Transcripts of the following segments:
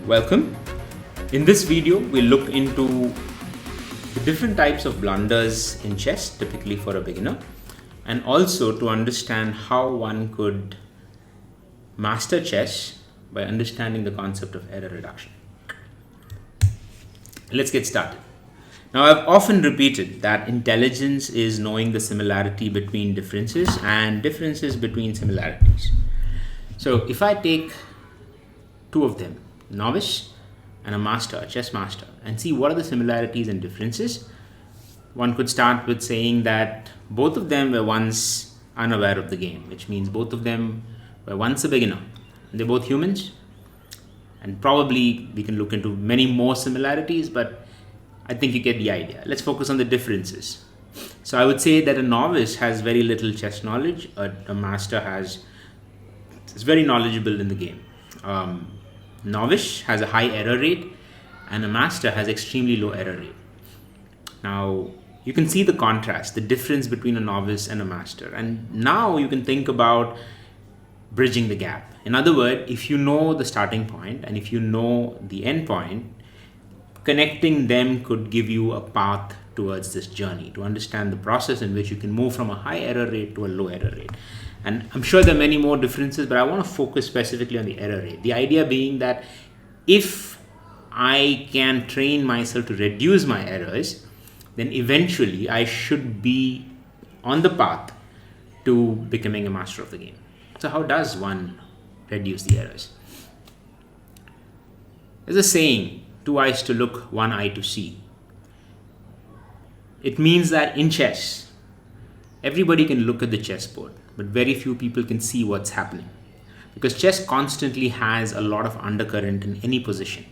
Welcome. In this video, we'll look into the different types of blunders in chess, typically for a beginner, and also to understand how one could master chess by understanding the concept of error reduction. Let's get started. Now, I've often repeated that intelligence is knowing the similarity between differences and differences between similarities. So if I take two of them, novice and a master, a chess master, and see what are the similarities and differences, one could start with saying that both of them were once unaware of the game, which means both of them were once a beginner. They're both humans, and probably we can look into many more similarities, but I think you get the idea. Let's focus on the differences. So I would say that a novice has very little chess knowledge, a master is very knowledgeable in the game. Novice has a high error rate and a master has extremely low error rate. Now you can see the contrast, the difference between a novice and a master, and now you can think about bridging the gap. In other words, if you know the starting point and if you know the end point, connecting them could give you a path towards this journey, to understand the process in which you can move from a high error rate to a low error rate. And I'm sure there are many more differences, but I want to focus specifically on the error rate. The idea being that if I can train myself to reduce my errors, then eventually I should be on the path to becoming a master of the game. So how does one reduce the errors? There's a saying, 2 eyes to look, 1 eye to see. It means that in chess, everybody can look at the chessboard, but very few people can see what's happening. Because chess constantly has a lot of undercurrent in any position.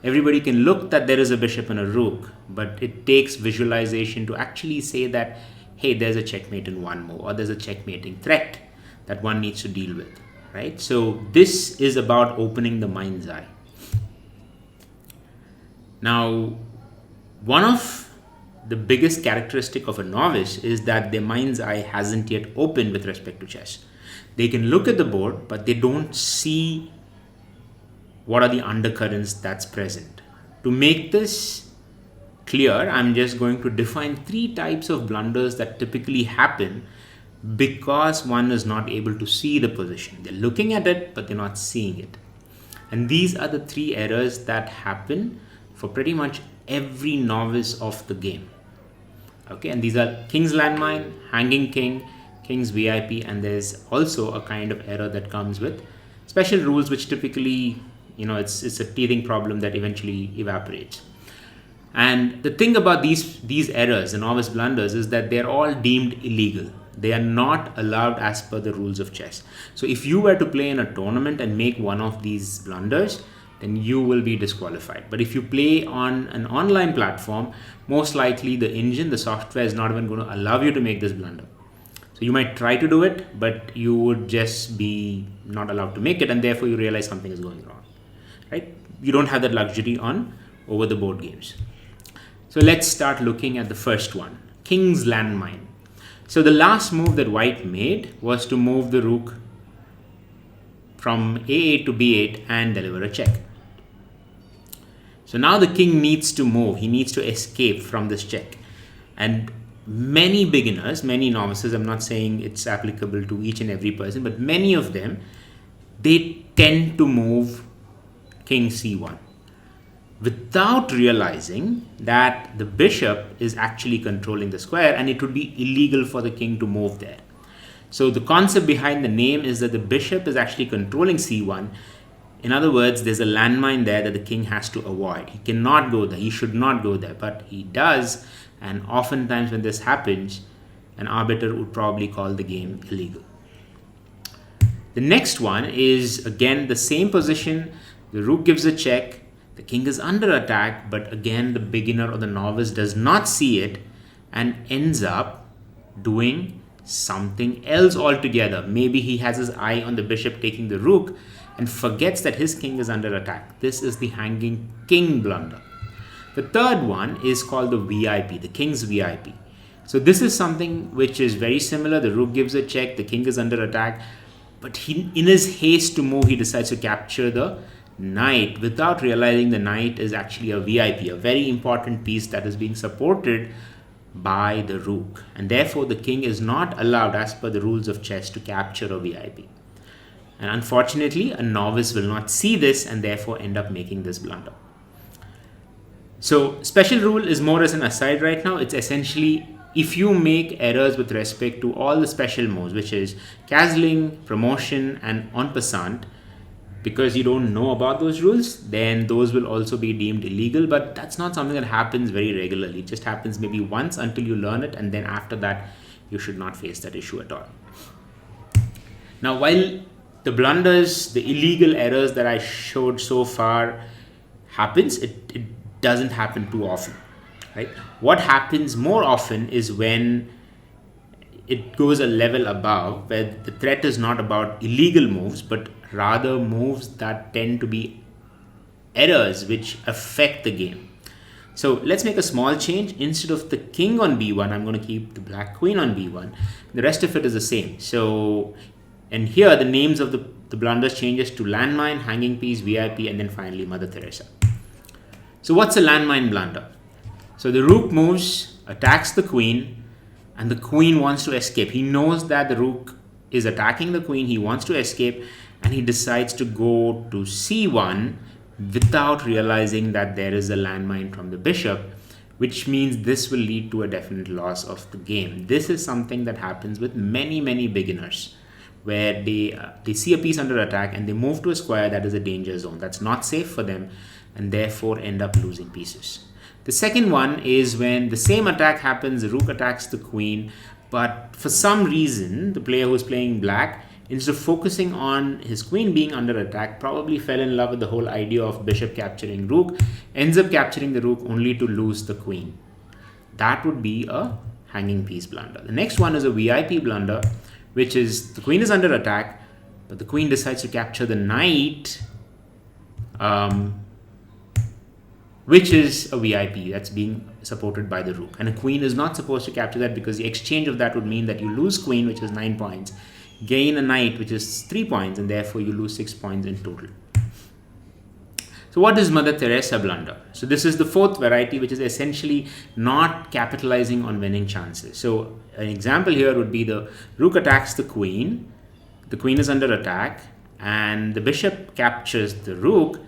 Everybody can look that there is a bishop and a rook, but it takes visualization to actually say that, hey, there's a checkmate in one move, or there's a checkmating threat that one needs to deal with, right? So this is about opening the mind's eye. Now, one of the biggest characteristic of a novice is that their mind's eye hasn't yet opened with respect to chess. They can look at the board, but they don't see what are the undercurrents that's present. To make this clear, I'm just going to define 3 types of blunders that typically happen because one is not able to see the position. They're looking at it, but they're not seeing it. And these are the 3 errors that happen for pretty much every novice of the game. Okay, and these are king's landmine, hanging king, king's VIP, and there's also a kind of error that comes with special rules, which typically, it's a teething problem that eventually evaporates. And the thing about these errors, the novice blunders, is that they're all deemed illegal. They are not allowed as per the rules of chess. So if you were to play in a tournament and make one of these blunders, then you will be disqualified. But if you play on an online platform, most likely the engine, the software is not even going to allow you to make this blunder. So you might try to do it, but you would just be not allowed to make it, and therefore you realize something is going wrong, right? You don't have that luxury on over the board games. So let's start looking at the first one, king's landmine. So the last move that white made was to move the rook from A8 to B8 and deliver a check. So now the king needs to move. He needs to escape from this check. And many beginners, many novices, I'm not saying it's applicable to each and every person, but many of them, they tend to move king C1 without realizing that the bishop is actually controlling the square and it would be illegal for the king to move there. So the concept behind the name is that the bishop is actually controlling C1. In other words, there's a landmine there that the king has to avoid. He cannot go there. He should not go there, but he does. And oftentimes when this happens, an arbiter would probably call the game illegal. The next one is again the same position. The rook gives a check. The king is under attack, but again, the beginner or the novice does not see it and ends up doing something else altogether. Maybe he has his eye on the bishop taking the rook and forgets that his king is under attack. This is the hanging king blunder. The third one is called the VIP, the king's VIP. So this is something which is very similar. The rook gives a check, the king is under attack, but in his haste to move, he decides to capture the knight without realizing the knight is actually a VIP, a very important piece that is being supported by the rook, and therefore the king is not allowed, as per the rules of chess, to capture a VIP. And unfortunately, a novice will not see this and therefore end up making this blunder. So special rule is more as an aside right now. It's essentially, if you make errors with respect to all the special moves, which is castling, promotion, and en passant, because you don't know about those rules, then those will also be deemed illegal. But that's not something that happens very regularly. It just happens maybe once until you learn it, and then after that, you should not face that issue at all. Now, while the blunders, the illegal errors that I showed so far happens, it doesn't happen too often, right? What happens more often is when it goes a level above, where the threat is not about illegal moves, but rather moves that tend to be errors which affect the game. So let's make a small change. Instead of the king on b1, I'm going to keep the black queen on b1. The rest of it is the same. So, and here the names of the blunders changes to landmine, hanging piece, VIP, and then finally Mother Teresa. So what's a landmine blunder? So the rook moves, attacks the queen, and the queen wants to escape. He knows that the rook is attacking the queen. He wants to escape, and he decides to go to c1 without realizing that there is a landmine from the bishop, which means this will lead to a definite loss of the game. This is something that happens with many beginners, where they see a piece under attack and they move to a square that is a danger zone. That's not safe for them, and therefore end up losing pieces. The second one is when the same attack happens, the rook attacks the queen, but for some reason, the player who's playing black, instead of focusing on his queen being under attack, probably fell in love with the whole idea of bishop capturing rook, ends up capturing the rook only to lose the queen. That would be a hanging piece blunder. The next one is a VIP blunder, which is the queen is under attack, but the queen decides to capture the knight, which is a VIP that's being supported by the rook. And a queen is not supposed to capture that, because the exchange of that would mean that you lose queen, which is 9 points, gain a knight, which is 3 points, and therefore you lose 6 points in total. So what is Mother Teresa blunder? So this is the fourth variety, which is essentially not capitalizing on winning chances. So an example here would be the rook attacks the queen is under attack, and the bishop captures the rook,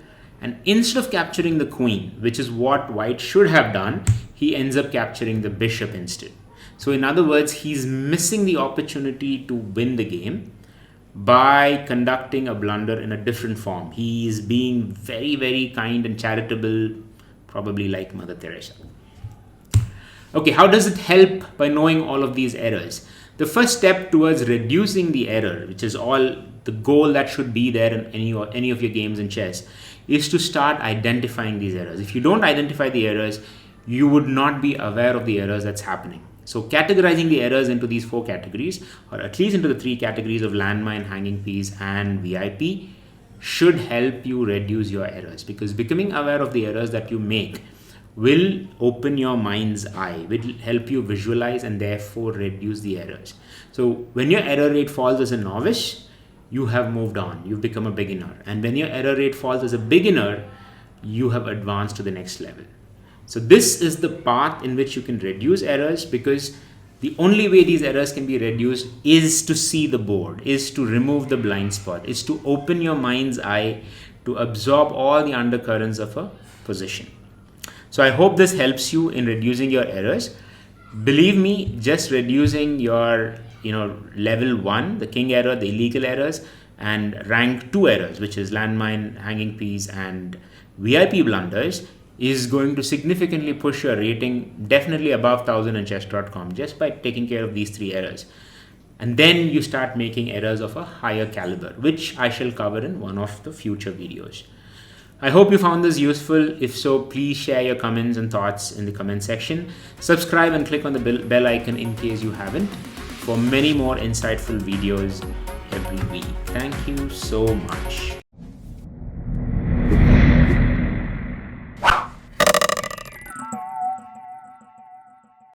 and instead of capturing the queen, which is what white should have done, he ends up capturing the bishop instead. So in other words, he's missing the opportunity to win the game by conducting a blunder in a different form. He is being very kind and charitable, probably like Mother Teresa. Okay, how does it help by knowing all of these errors? The first step towards reducing the error, which is all the goal that should be there in any of your games in chess, is to start identifying these errors. If you don't identify the errors, you would not be aware of the errors that's happening. So categorizing the errors into these 4 categories, or at least into the 3 categories of landmine, hanging piece, and VIP, should help you reduce your errors, because becoming aware of the errors that you make will open your mind's eye, will help you visualize and therefore reduce the errors. So when your error rate falls as a novice, you have moved on, you've become a beginner. And when your error rate falls as a beginner, you have advanced to the next level. So this is the path in which you can reduce errors, because the only way these errors can be reduced is to see the board, is to remove the blind spot, is to open your mind's eye to absorb all the undercurrents of a position. So I hope this helps you in reducing your errors. Believe me, just reducing your level 1, the king error, the illegal errors, and rank 2 errors, which is landmine, hanging piece, and VIP blunders, is going to significantly push your rating definitely above 1000 in chess.com, just by taking care of these 3 errors. And then you start making errors of a higher caliber, which I shall cover in one of the future videos. I hope you found this useful. If so, please share your comments and thoughts in the comment section. Subscribe and click on the bell icon in case you haven't, for many more insightful videos every week. Thank you so much.